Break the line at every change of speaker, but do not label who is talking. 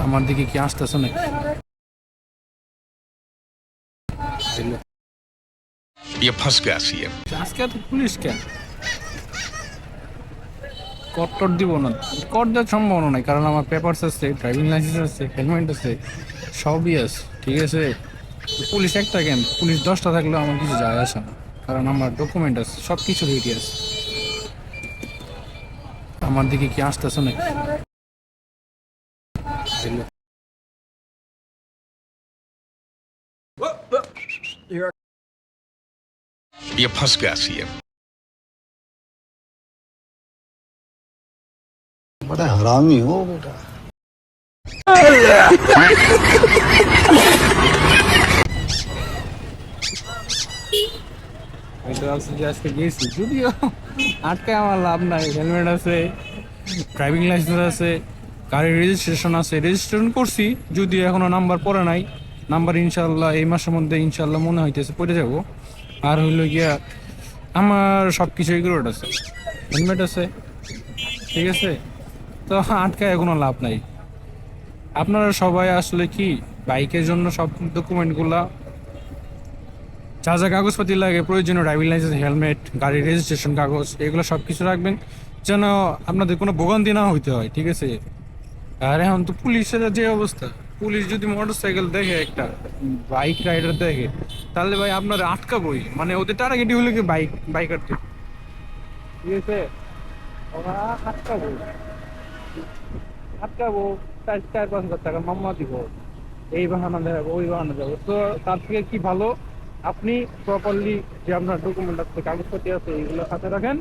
আমার দিকে কি আসতেছে নাকি?
ये फंस गया सीएम।
আজকে এত পুলিশ কেন? কর দিব না, কর দেওয়ার সম্ভাবনা নাই, কারণ আমার পেপারস আছে, ড্রাইভিং লাইসেন্স আছে, হেলমেট আছে, সবই আছে। ঠিক আছে, পুলিশ একটা কেন, পুলিশ 10টা থাকলেও আমার কিছু যায় আসে না, কারণ আমার ডকুমেন্ট আছে, সব কিছু রেডি আছে। আমার দিকে কি আসতেছে নাকি?
ये फंस गया सीएम।
बड़ा हरामी हो बेटा।
এটা আছে যে আজকে গেছি, যদিও আটকায় আমার লাভ নাই, হেলমেট আছে, ড্রাইভিং লাইসেন্স আছে, গাড়ির রেজিস্ট্রেশন আছে, রেজিস্ট্রেশন করছি, যদিও এখনো নাম্বার পড়ে নাই। নাম্বার ইনশাল্লাহ এই মাসের মধ্যে ইনশাল্লাহ মনে হইতেছে পড়ে যাব। আর হইলো গিয়া আমার সব কিছু এগুলো আছে, হেলমেট আছে। ঠিক আছে, তো আটকায় কোনো লাভ নাই। আপনারা সবাই আসলে কি বাইকের জন্য সব ডকুমেন্টগুলা, যা যা কাগজপাতি লাগে, প্রয়োজনীয় ড্রাইভিং লাইসেন্স, হেলমেট, গাড়ির রেজিস্ট্রেশন কাগজ, এগুলো সব কিছু রাখবেন, যেন আপনাদের কোনো ভোগান্তি না হইতে হয়। ঠিক আছে, আর এখন তো পুলিশের যে অবস্থা, পুলিশ যদি মোটর সাইকেল দেখে, একটা বাইক রাইডার দেখে, তাহলে ভাই আপনার আটকাবই, মানে ওদের টার্গেটই হলো কি বাইকারদের। ঠিক আছে, ওরা আটকাবো, আটকাবো, 4-5 হাজার টাকা মামলা দিব, এই বাহানা দেখাবো, ওই বাহানা দেবো। তো তার থেকে কি ভালো, আপনি প্রপারলি যে আপনার ডকুমেন্ট আছে, কাগজপত্র আছে, এগুলো সাথে রাখেন।